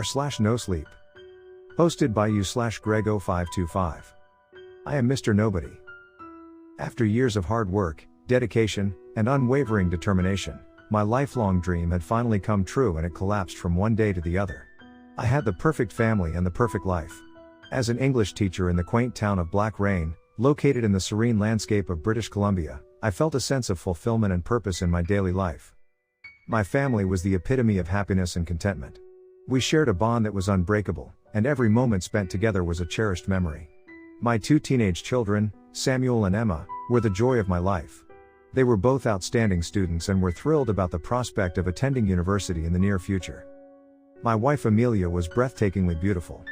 r/nosleep. Hosted by you/Grego525. I am Mr. Nobody. After years of hard work, dedication, and unwavering determination, my lifelong dream had finally come true, and it collapsed from one day to the other. I had the perfect family and the perfect life. As an English teacher in the quaint town of Black Rain, located in the serene landscape of British Columbia, I felt a sense of fulfillment and purpose in my daily life. My family was the epitome of happiness and contentment. We shared a bond that was unbreakable, and every moment spent together was a cherished memory. My two teenage children, Samuel and Emma, were the joy of my life. They were both outstanding students and were thrilled about the prospect of attending university in the near future. My wife Amelia was breathtakingly beautiful.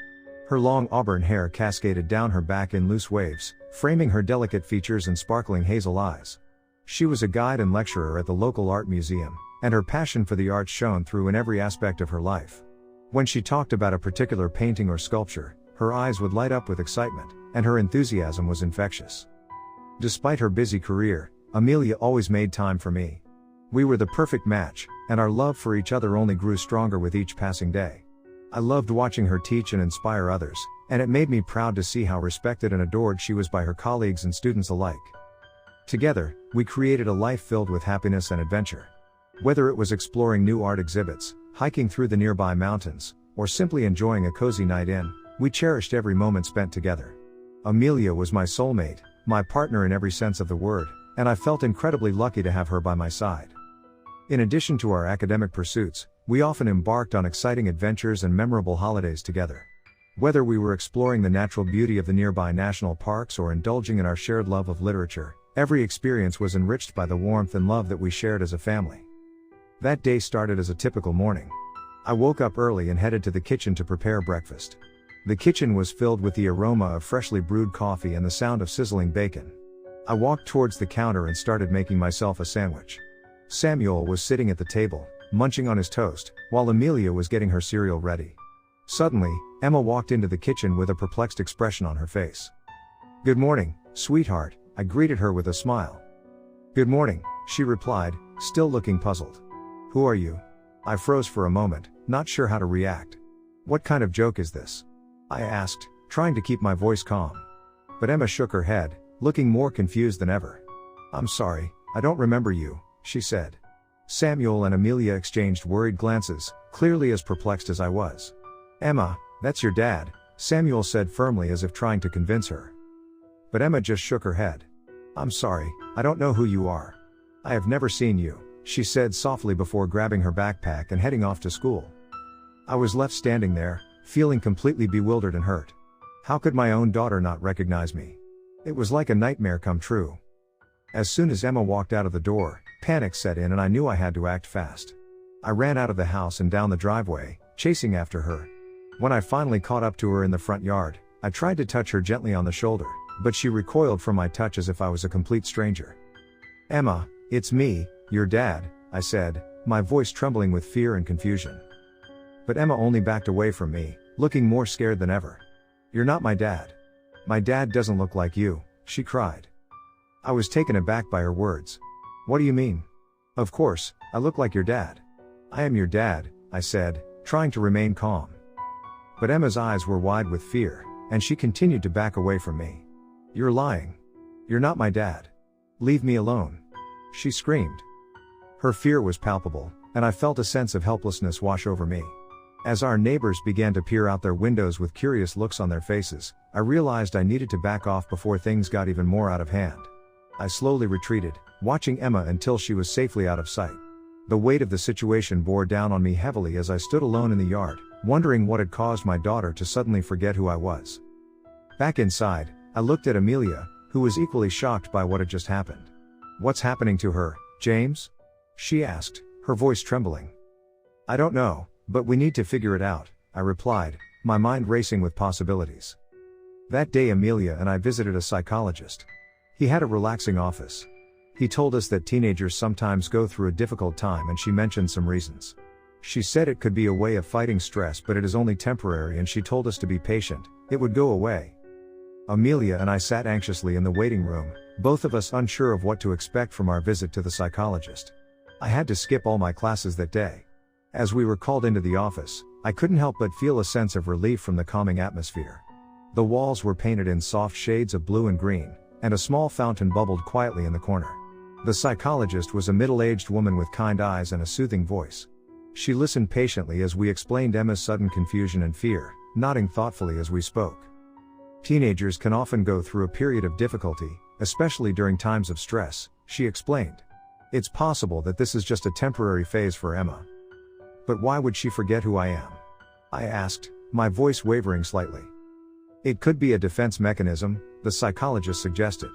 Her long auburn hair cascaded down her back in loose waves, framing her delicate features and sparkling hazel eyes. She was a guide and lecturer at the local art museum, and her passion for the arts shone through in every aspect of her life. When she talked about a particular painting or sculpture, her eyes would light up with excitement, and her enthusiasm was infectious. Despite her busy career, Amelia always made time for me. We were the perfect match, and our love for each other only grew stronger with each passing day. I loved watching her teach and inspire others, and it made me proud to see how respected and adored she was by her colleagues and students alike. Together, we created a life filled with happiness and adventure. Whether it was exploring new art exhibits, hiking through the nearby mountains, or simply enjoying a cozy night in, we cherished every moment spent together. Amelia was my soulmate, my partner in every sense of the word, and I felt incredibly lucky to have her by my side. In addition to our academic pursuits, we often embarked on exciting adventures and memorable holidays together. Whether we were exploring the natural beauty of the nearby national parks or indulging in our shared love of literature, every experience was enriched by the warmth and love that we shared as a family. That day started as a typical morning. I woke up early and headed to the kitchen to prepare breakfast. The kitchen was filled with the aroma of freshly brewed coffee and the sound of sizzling bacon. I walked towards the counter and started making myself a sandwich. Samuel was sitting at the table, munching on his toast, while Amelia was getting her cereal ready. Suddenly, Emma walked into the kitchen with a perplexed expression on her face. "Good morning, sweetheart," I greeted her with a smile. "Good morning," she replied, still looking puzzled. "Who are you?" I froze for a moment, not sure how to react. "What kind of joke is this?" I asked, trying to keep my voice calm. But Emma shook her head, looking more confused than ever. "I'm sorry, I don't remember you," she said. Samuel and Amelia exchanged worried glances, clearly as perplexed as I was. "Emma, that's your dad," Samuel said firmly as if trying to convince her. But Emma just shook her head. "I'm sorry, I don't know who you are. I have never seen you," she said softly before grabbing her backpack and heading off to school. I was left standing there, feeling completely bewildered and hurt. How could my own daughter not recognize me? It was like a nightmare come true. As soon as Emma walked out of the door, panic set in and I knew I had to act fast. I ran out of the house and down the driveway, chasing after her. When I finally caught up to her in the front yard, I tried to touch her gently on the shoulder, but she recoiled from my touch as if I was a complete stranger. "Emma, it's me, your dad," I said, my voice trembling with fear and confusion. But Emma only backed away from me, looking more scared than ever. "You're not my dad. My dad doesn't look like you," she cried. I was taken aback by her words. "What do you mean? Of course, I look like your dad. I am your dad," I said, trying to remain calm. But Emma's eyes were wide with fear, and she continued to back away from me. "You're lying. You're not my dad. Leave me alone," she screamed. Her fear was palpable, and I felt a sense of helplessness wash over me. As our neighbors began to peer out their windows with curious looks on their faces, I realized I needed to back off before things got even more out of hand. I slowly retreated, watching Emma until she was safely out of sight. The weight of the situation bore down on me heavily as I stood alone in the yard, wondering what had caused my daughter to suddenly forget who I was. Back inside, I looked at Amelia, who was equally shocked by what had just happened. "What's happening to her, James?" she asked, her voice trembling. "I don't know, but we need to figure it out," I replied, my mind racing with possibilities. That day Amelia and I visited a psychologist. He had a relaxing office. He told us that teenagers sometimes go through a difficult time, and she mentioned some reasons. She said it could be a way of fighting stress, but it is only temporary, and she told us to be patient, it would go away. Amelia and I sat anxiously in the waiting room, both of us unsure of what to expect from our visit to the psychologist. I had to skip all my classes that day. As we were called into the office, I couldn't help but feel a sense of relief from the calming atmosphere. The walls were painted in soft shades of blue and green, and a small fountain bubbled quietly in the corner. The psychologist was a middle-aged woman with kind eyes and a soothing voice. She listened patiently as we explained Emma's sudden confusion and fear, nodding thoughtfully as we spoke. Teenagers can often go through a period of difficulty, especially during times of stress, she explained. It's possible that this is just a temporary phase for Emma. But why would she forget who I am? I asked, my voice wavering slightly. It could be a defense mechanism, the psychologist suggested.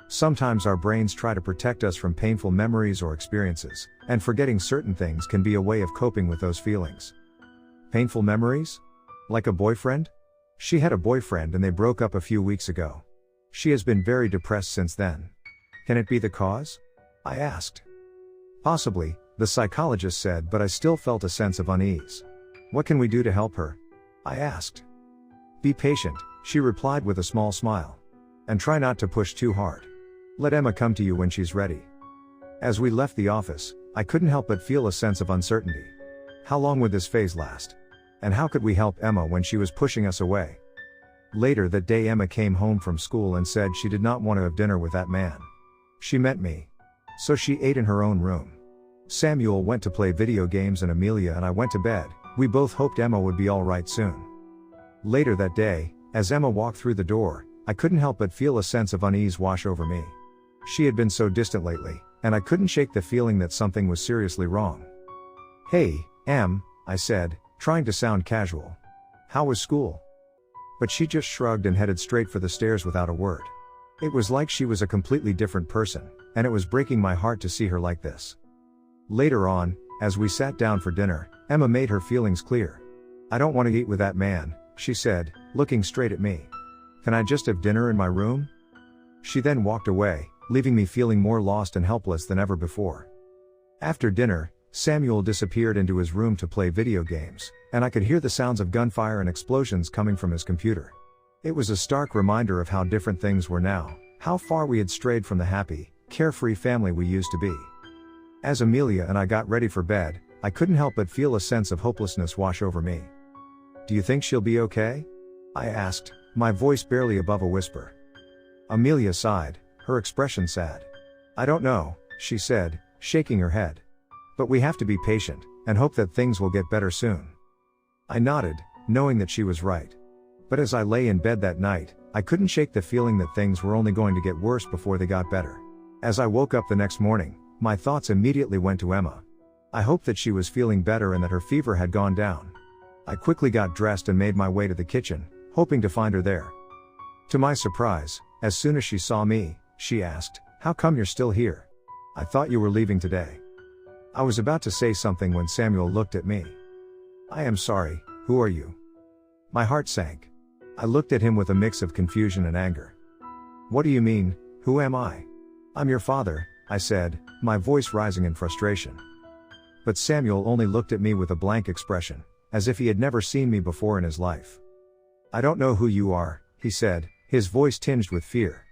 Sometimes our brains try to protect us from painful memories or experiences, and forgetting certain things can be a way of coping with those feelings. Painful memories? Like a boyfriend? She had a boyfriend and they broke up a few weeks ago. She has been very depressed since then. Can it be the cause? I asked. Possibly, the psychologist said, but I still felt a sense of unease. What can we do to help her? I asked. Be patient, she replied with a small smile. And try not to push too hard. Let Emma come to you when she's ready. As we left the office, I couldn't help but feel a sense of uncertainty. How long would this phase last? And how could we help Emma when she was pushing us away? Later that day Emma came home from school and said she did not want to have dinner with that man. She meant me. So she ate in her own room. Samuel went to play video games and Amelia and I went to bed. We both hoped Emma would be all right soon. Later that day, as Emma walked through the door, I couldn't help but feel a sense of unease wash over me. She had been so distant lately, and I couldn't shake the feeling that something was seriously wrong. Hey, Em, I said, trying to sound casual. How was school? But she just shrugged and headed straight for the stairs without a word. It was like she was a completely different person, and it was breaking my heart to see her like this. Later on, as we sat down for dinner, Emma made her feelings clear. I don't want to eat with that man, she said, looking straight at me. Can I just have dinner in my room? She then walked away, leaving me feeling more lost and helpless than ever before. After dinner, Samuel disappeared into his room to play video games, and I could hear the sounds of gunfire and explosions coming from his computer. It was a stark reminder of how different things were now, how far we had strayed from the happy, carefree family we used to be. As Amelia and I got ready for bed, I couldn't help but feel a sense of hopelessness wash over me. Do you think she'll be okay? I asked, my voice barely above a whisper. Amelia sighed, her expression sad. I don't know, she said, shaking her head. But we have to be patient, and hope that things will get better soon. I nodded, knowing that she was right. But as I lay in bed that night, I couldn't shake the feeling that things were only going to get worse before they got better. As I woke up the next morning, my thoughts immediately went to Emma. I hoped that she was feeling better and that her fever had gone down. I quickly got dressed and made my way to the kitchen, hoping to find her there. To my surprise, as soon as she saw me, she asked, "How come you're still here? I thought you were leaving today." I was about to say something when Samuel looked at me. "I am sorry, who are you?" My heart sank. I looked at him with a mix of confusion and anger. "What do you mean, who am I?" "I'm your father," I said, my voice rising in frustration. But Samuel only looked at me with a blank expression, as if he had never seen me before in his life. "I don't know who you are," he said, his voice tinged with fear.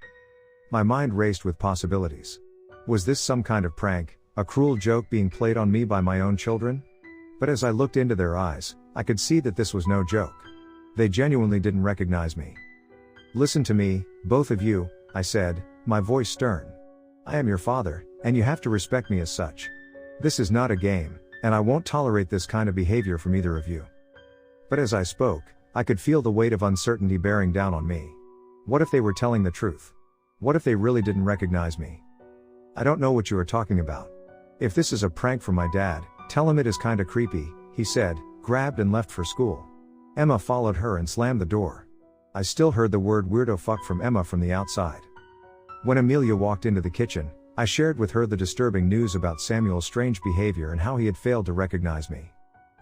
My mind raced with possibilities. Was this some kind of prank, a cruel joke being played on me by my own children? But as I looked into their eyes, I could see that this was no joke. They genuinely didn't recognize me. "Listen to me, both of you," I said, my voice stern. "I am your father, and you have to respect me as such. This is not a game, and I won't tolerate this kind of behavior from either of you." But as I spoke, I could feel the weight of uncertainty bearing down on me. What if they were telling the truth? What if they really didn't recognize me? "I don't know what you are talking about. If this is a prank from my dad, tell him it is kinda creepy," he said, grabbed and left for school. Emma followed her and slammed the door. I still heard the word "weirdo fuck" from Emma from the outside. When Amelia walked into the kitchen, I shared with her the disturbing news about Samuel's strange behavior and how he had failed to recognize me.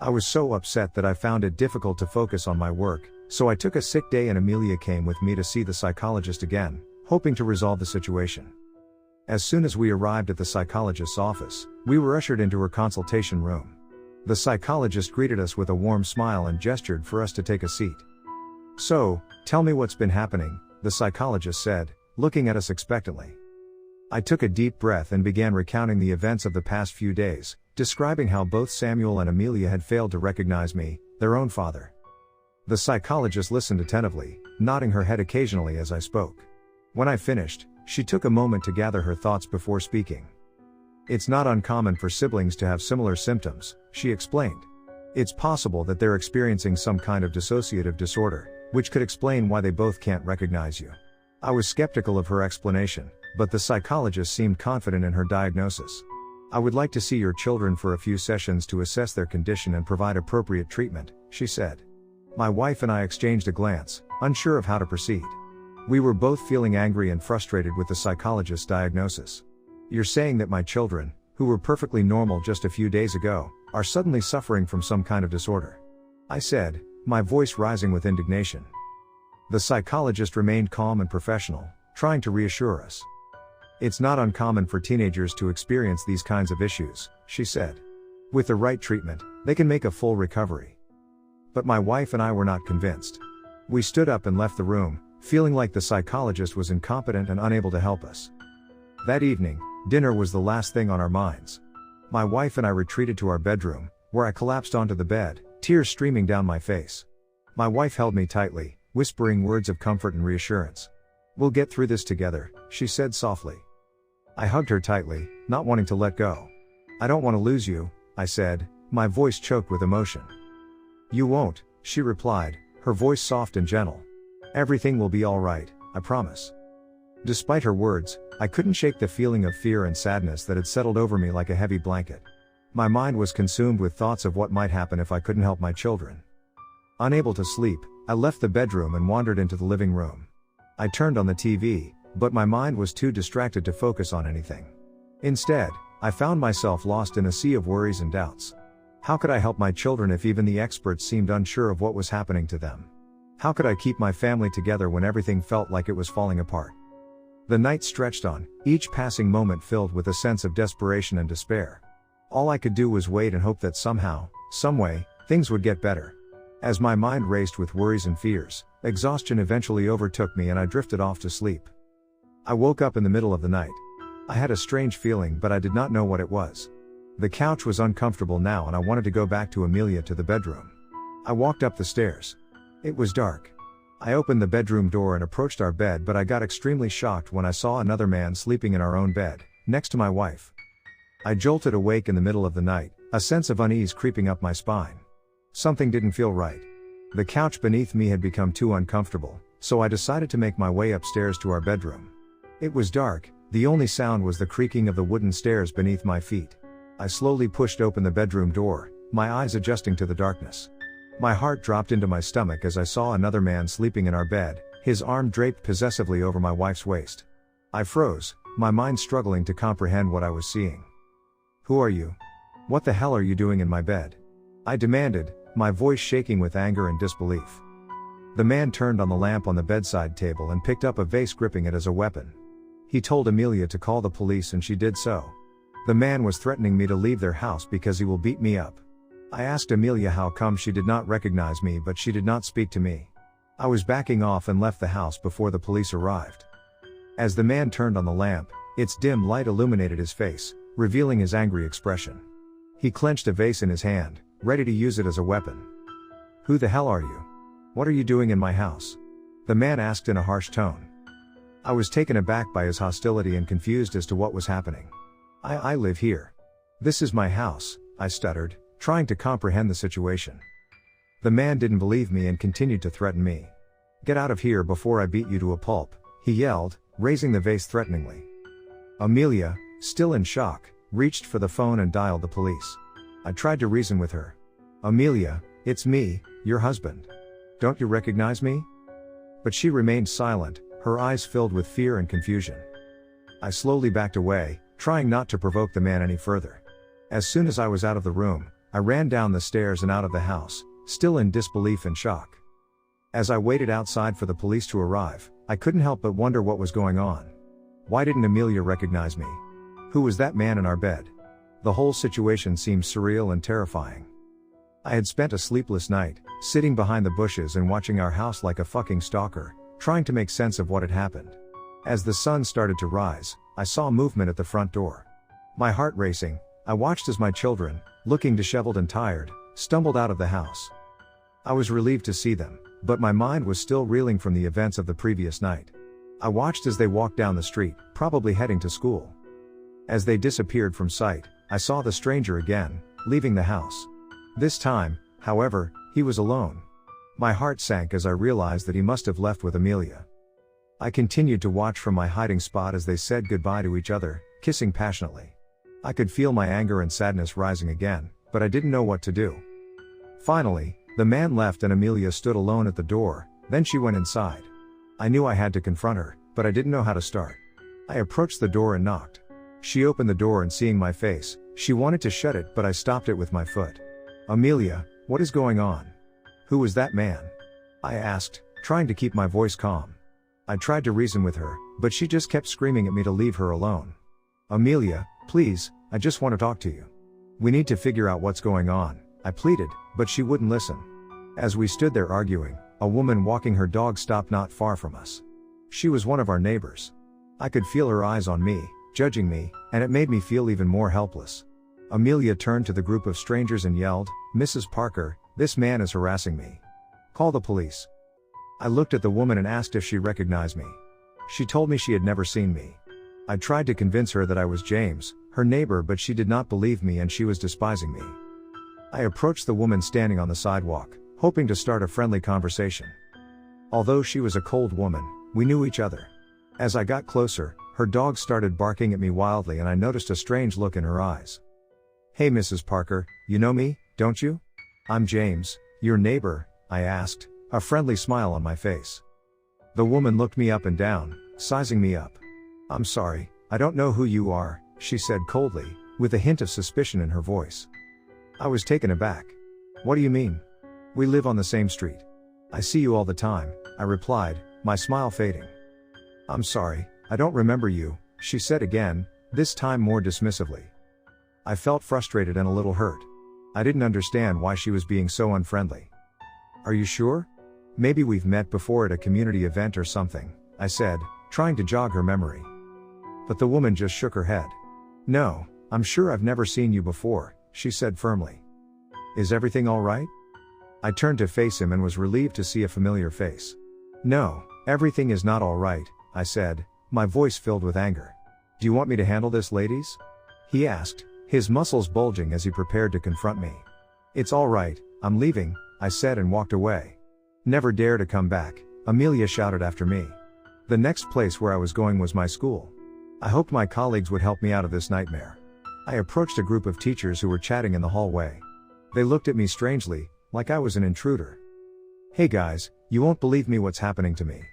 I was so upset that I found it difficult to focus on my work, so I took a sick day and Amelia came with me to see the psychologist again, hoping to resolve the situation. As soon as we arrived at the psychologist's office, we were ushered into her consultation room. The psychologist greeted us with a warm smile and gestured for us to take a seat. "So, tell me what's been happening," the psychologist said, looking at us expectantly. I took a deep breath and began recounting the events of the past few days, describing how both Samuel and Amelia had failed to recognize me, their own father. The psychologist listened attentively, nodding her head occasionally as I spoke. When I finished, she took a moment to gather her thoughts before speaking. It's not uncommon for siblings to have similar symptoms, she explained. It's possible that they're experiencing some kind of dissociative disorder, which could explain why they both can't recognize you. I was skeptical of her explanation, but the psychologist seemed confident in her diagnosis. I would like to see your children for a few sessions to assess their condition and provide appropriate treatment, she said. My wife and I exchanged a glance, unsure of how to proceed. We were both feeling angry and frustrated with the psychologist's diagnosis. You're saying that my children, who were perfectly normal just a few days ago, are suddenly suffering from some kind of disorder? I said, my voice rising with indignation. The psychologist remained calm and professional, trying to reassure us. It's not uncommon for teenagers to experience these kinds of issues, she said. With the right treatment, they can make a full recovery. But my wife and I were not convinced. We stood up and left the room, feeling like the psychologist was incompetent and unable to help us. That evening, dinner was the last thing on our minds. My wife and I retreated to our bedroom, where I collapsed onto the bed, tears streaming down my face. My wife held me tightly, whispering words of comfort and reassurance. We'll get through this together, she said softly. I hugged her tightly, not wanting to let go. I don't want to lose you, I said, my voice choked with emotion. You won't, she replied, her voice soft and gentle. Everything will be all right, I promise. Despite her words, I couldn't shake the feeling of fear and sadness that had settled over me like a heavy blanket. My mind was consumed with thoughts of what might happen if I couldn't help my children. Unable to sleep, I left the bedroom and wandered into the living room. I turned on the TV, but my mind was too distracted to focus on anything. Instead, I found myself lost in a sea of worries and doubts. How could I help my children if even the experts seemed unsure of what was happening to them? How could I keep my family together when everything felt like it was falling apart? The night stretched on, each passing moment filled with a sense of desperation and despair. All I could do was wait and hope that somehow, someway, things would get better. As my mind raced with worries and fears, exhaustion eventually overtook me and I drifted off to sleep. I woke up in the middle of the night. I had a strange feeling, but I did not know what it was. The couch was uncomfortable now and I wanted to go back to Amelia to the bedroom. I walked up the stairs. It was dark. I opened the bedroom door and approached our bed, but I got extremely shocked when I saw another man sleeping in our own bed, next to my wife. I jolted awake in the middle of the night, a sense of unease creeping up my spine. Something didn't feel right. The couch beneath me had become too uncomfortable, so I decided to make my way upstairs to our bedroom. It was dark, the only sound was the creaking of the wooden stairs beneath my feet. I slowly pushed open the bedroom door, my eyes adjusting to the darkness. My heart dropped into my stomach as I saw another man sleeping in our bed, his arm draped possessively over my wife's waist. I froze, my mind struggling to comprehend what I was seeing. Who are you? What the hell are you doing in my bed? I demanded, my voice shaking with anger and disbelief. The man turned on the lamp on the bedside table and picked up a vase, gripping it as a weapon. He told Amelia to call the police and she did so. The man was threatening me to leave their house because he will beat me up. I asked Amelia how come she did not recognize me, but she did not speak to me. I was backing off and left the house before the police arrived. As the man turned on the lamp, its dim light illuminated his face, revealing his angry expression. He clenched a vase in his hand, ready to use it as a weapon. Who the hell are you? What are you doing in my house? The man asked in a harsh tone. I was taken aback by his hostility and confused as to what was happening. I live here. This is my house, I stuttered, trying to comprehend the situation. The man didn't believe me and continued to threaten me. Get out of here before I beat you to a pulp, he yelled, raising the vase threateningly. Amelia, still in shock, reached for the phone and dialed the police. I tried to reason with her. Amelia, it's me, your husband. Don't you recognize me? But she remained silent, her eyes filled with fear and confusion. I slowly backed away, trying not to provoke the man any further. As soon as I was out of the room, I ran down the stairs and out of the house, still in disbelief and shock. As I waited outside for the police to arrive, I couldn't help but wonder what was going on. Why didn't Amelia recognize me? Who was that man in our bed? The whole situation seemed surreal and terrifying. I had spent a sleepless night, sitting behind the bushes and watching our house like a fucking stalker, trying to make sense of what had happened. As the sun started to rise, I saw movement at the front door. My heart racing, I watched as my children, looking disheveled and tired, stumbled out of the house. I was relieved to see them, but my mind was still reeling from the events of the previous night. I watched as they walked down the street, probably heading to school. As they disappeared from sight, I saw the stranger again, leaving the house. This time, however, he was alone. My heart sank as I realized that he must have left with Amelia. I continued to watch from my hiding spot as they said goodbye to each other, kissing passionately. I could feel my anger and sadness rising again, but I didn't know what to do. Finally, the man left and Amelia stood alone at the door, then she went inside. I knew I had to confront her, but I didn't know how to start. I approached the door and knocked. She opened the door and seeing my face, she wanted to shut it but I stopped it with my foot. "Amelia, what is going on? Who was that man?" I asked, trying to keep my voice calm. I tried to reason with her, but she just kept screaming at me to leave her alone. "Amelia, please, I just want to talk to you. We need to figure out what's going on," I pleaded, but she wouldn't listen. As we stood there arguing, a woman walking her dog stopped not far from us. She was one of our neighbors. I could feel her eyes on me, judging me, and it made me feel even more helpless. Amelia turned to the group of strangers and yelled, "Mrs. Parker, this man is harassing me. Call the police." I looked at the woman and asked if she recognized me. She told me she had never seen me. I tried to convince her that I was James, her neighbor, but she did not believe me and she was despising me. I approached the woman standing on the sidewalk, hoping to start a friendly conversation. Although she was a cold woman, we knew each other. As I got closer, her dog started barking at me wildly and I noticed a strange look in her eyes. "Hey Mrs. Parker, you know me, don't you? I'm James, your neighbor," I asked, a friendly smile on my face. The woman looked me up and down, sizing me up. "I'm sorry, I don't know who you are," she said coldly, with a hint of suspicion in her voice. I was taken aback. "What do you mean? We live on the same street. I see you all the time," I replied, my smile fading. "I'm sorry, I don't remember you," she said again, this time more dismissively. I felt frustrated and a little hurt. I didn't understand why she was being so unfriendly. "Are you sure? Maybe we've met before at a community event or something," I said, trying to jog her memory. But the woman just shook her head. "No, I'm sure I've never seen you before," she said firmly. "Is everything all right?" I turned to face him and was relieved to see a familiar face. "No, everything is not all right," I said, my voice filled with anger. "Do you want me to handle this, ladies?" he asked, his muscles bulging as he prepared to confront me. "It's all right, I'm leaving," I said and walked away. "Never dare to come back," Amelia shouted after me. The next place where I was going was my school. I hoped my colleagues would help me out of this nightmare. I approached a group of teachers who were chatting in the hallway. They looked at me strangely, like I was an intruder. "Hey guys, you won't believe me what's happening to me."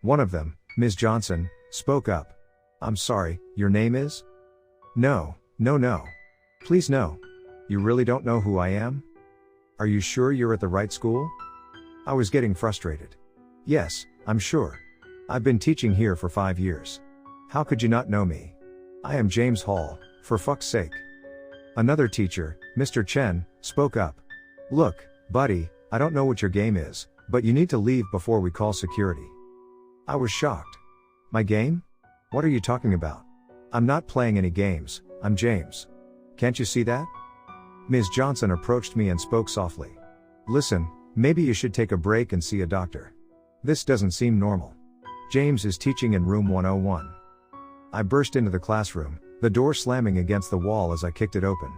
One of them, Ms. Johnson, spoke up. "I'm sorry, your name is?" No. Please no. You really don't know who I am? Are you sure you're at the right school?" I was getting frustrated. "Yes, I'm sure. I've been teaching here for 5 years. How could you not know me? I am James Hall, for fuck's sake." Another teacher, Mr. Chen, spoke up. "Look, buddy, I don't know what your game is, but you need to leave before we call security." I was shocked. "My game? What are you talking about? I'm not playing any games, I'm James. Can't you see that?" Ms. Johnson approached me and spoke softly. "Listen, maybe you should take a break and see a doctor. This doesn't seem normal. James is teaching in room 101. I burst into the classroom, the door slamming against the wall as I kicked it open.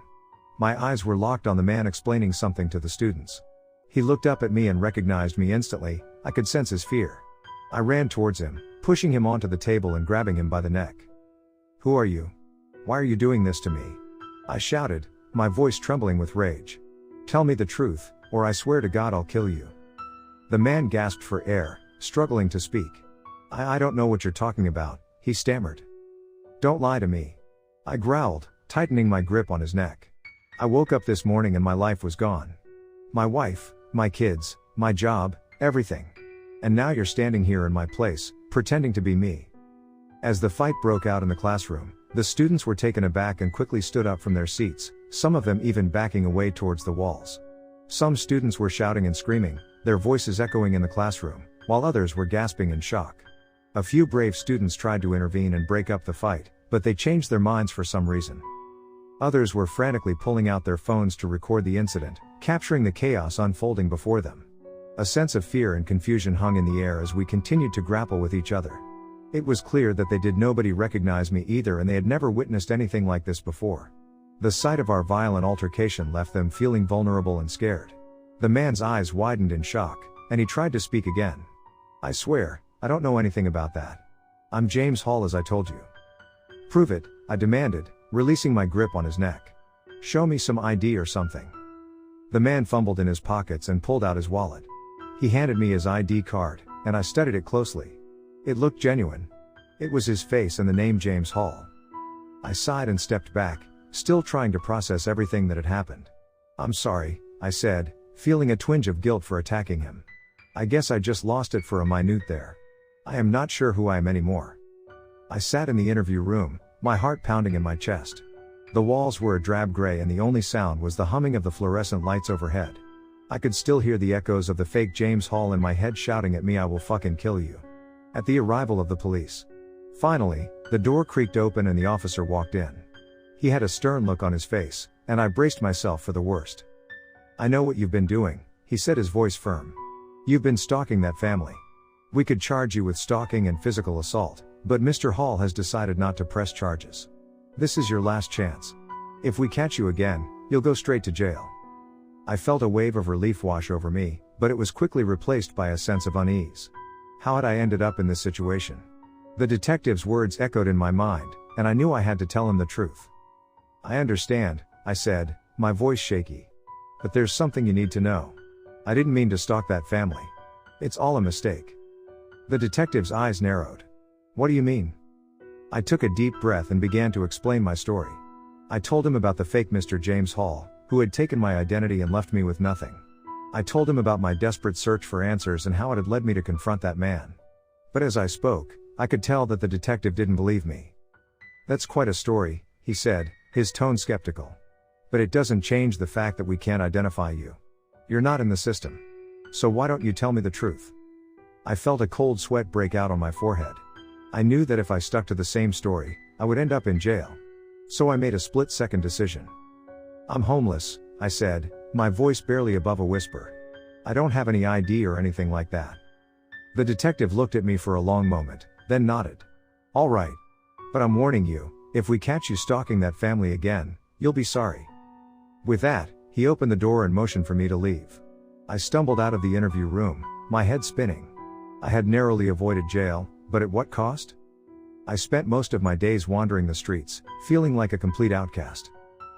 My eyes were locked on the man explaining something to the students. He looked up at me and recognized me instantly. I could sense his fear. I ran towards him, pushing him onto the table and grabbing him by the neck. "Who are you? Why are you doing this to me?" I shouted, my voice trembling with rage. "Tell me the truth, or I swear to God I'll kill you." The man gasped for air, struggling to speak. I don't know what you're talking about," he stammered. "Don't lie to me," I growled, tightening my grip on his neck. "I woke up this morning and my life was gone. My wife, my kids, my job, everything. And now you're standing here in my place, pretending to be me." As the fight broke out in the classroom, the students were taken aback and quickly stood up from their seats, some of them even backing away towards the walls. Some students were shouting and screaming, their voices echoing in the classroom, while others were gasping in shock. A few brave students tried to intervene and break up the fight, but they changed their minds for some reason. Others were frantically pulling out their phones to record the incident, capturing the chaos unfolding before them. A sense of fear and confusion hung in the air as we continued to grapple with each other. It was clear that nobody recognized me either, and they had never witnessed anything like this before. The sight of our violent altercation left them feeling vulnerable and scared. The man's eyes widened in shock, and he tried to speak again. "I swear, I don't know anything about that. I'm James Hall, as I told you." "Prove it," I demanded, releasing my grip on his neck. "Show me some ID or something." The man fumbled in his pockets and pulled out his wallet. He handed me his ID card, and I studied it closely. It looked genuine. It was his face and the name James Hall. I sighed and stepped back, still trying to process everything that had happened. "I'm sorry," I said, feeling a twinge of guilt for attacking him. "I guess I just lost it for a minute there. I am not sure who I am anymore." I sat in the interview room, my heart pounding in my chest. The walls were a drab gray, and the only sound was the humming of the fluorescent lights overhead. I could still hear the echoes of the fake James Hall in my head shouting at me, "I will fucking kill you." At the arrival of the police. Finally, the door creaked open and the officer walked in. He had a stern look on his face, and I braced myself for the worst. "I know what you've been doing," he said, his voice firm. "You've been stalking that family. We could charge you with stalking and physical assault, but Mr. Hall has decided not to press charges. This is your last chance. If we catch you again, you'll go straight to jail." I felt a wave of relief wash over me, but it was quickly replaced by a sense of unease. How had I ended up in this situation? The detective's words echoed in my mind, and I knew I had to tell him the truth. "I understand," I said, my voice shaky. "But there's something you need to know. I didn't mean to stalk that family. It's all a mistake." The detective's eyes narrowed. "What do you mean?" I took a deep breath and began to explain my story. I told him about the fake Mr. James Hall, who had taken my identity and left me with nothing. I told him about my desperate search for answers and how it had led me to confront that man. But as I spoke, I could tell that the detective didn't believe me. "That's quite a story," he said, his tone skeptical. "But it doesn't change the fact that we can't identify you. You're not in the system. So why don't you tell me the truth?" I felt a cold sweat break out on my forehead. I knew that if I stuck to the same story, I would end up in jail. So I made a split-second decision. "I'm homeless," I said, my voice barely above a whisper. "I don't have any ID or anything like that." The detective looked at me for a long moment, then nodded. "All right. But I'm warning you, if we catch you stalking that family again, you'll be sorry." With that, he opened the door and motioned for me to leave. I stumbled out of the interview room, my head spinning. I had narrowly avoided jail, but at what cost? I spent most of my days wandering the streets, feeling like a complete outcast.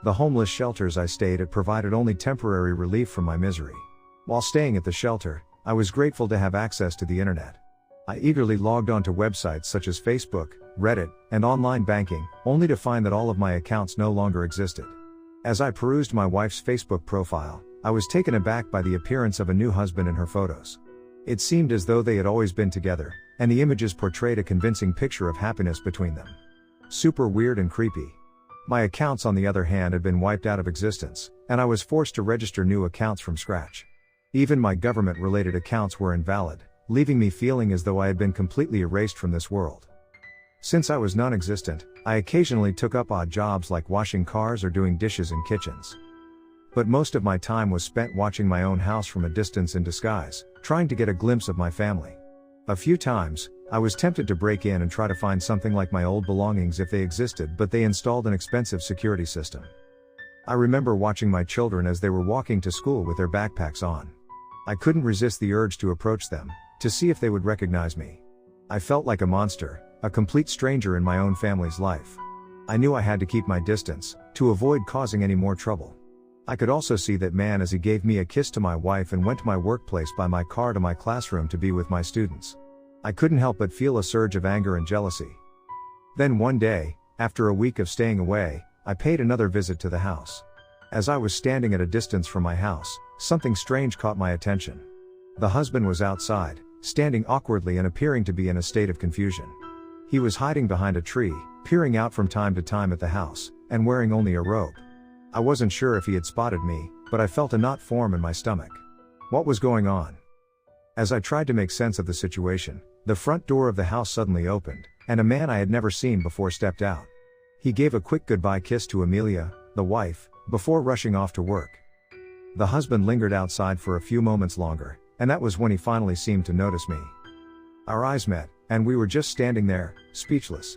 The homeless shelters I stayed at provided only temporary relief from my misery. While staying at the shelter, I was grateful to have access to the internet. I eagerly logged onto websites such as Facebook, Reddit, and online banking, only to find that all of my accounts no longer existed. As I perused my wife's Facebook profile, I was taken aback by the appearance of a new husband in her photos. It seemed as though they had always been together, and the images portrayed a convincing picture of happiness between them. Super weird and creepy. My accounts, on the other hand, had been wiped out of existence, and I was forced to register new accounts from scratch. Even my government-related accounts were invalid, leaving me feeling as though I had been completely erased from this world. Since I was non-existent, I occasionally took up odd jobs like washing cars or doing dishes in kitchens. But most of my time was spent watching my own house from a distance in disguise, trying to get a glimpse of my family. A few times, I was tempted to break in and try to find something like my old belongings if they existed, but they installed an expensive security system. I remember watching my children as they were walking to school with their backpacks on. I couldn't resist the urge to approach them, to see if they would recognize me. I felt like a monster, a complete stranger in my own family's life. I knew I had to keep my distance, to avoid causing any more trouble. I could also see that man as he gave me a kiss to my wife and went to my workplace by my car to my classroom to be with my students. I couldn't help but feel a surge of anger and jealousy. Then one day, after a week of staying away, I paid another visit to the house. As I was standing at a distance from my house, something strange caught my attention. The husband was outside, standing awkwardly and appearing to be in a state of confusion. He was hiding behind a tree, peering out from time to time at the house, and wearing only a robe. I wasn't sure if he had spotted me, but I felt a knot form in my stomach. What was going on? As I tried to make sense of the situation, the front door of the house suddenly opened, and a man I had never seen before stepped out. He gave a quick goodbye kiss to Amelia, the wife, before rushing off to work. The husband lingered outside for a few moments longer, and that was when he finally seemed to notice me. Our eyes met, and we were just standing there, speechless.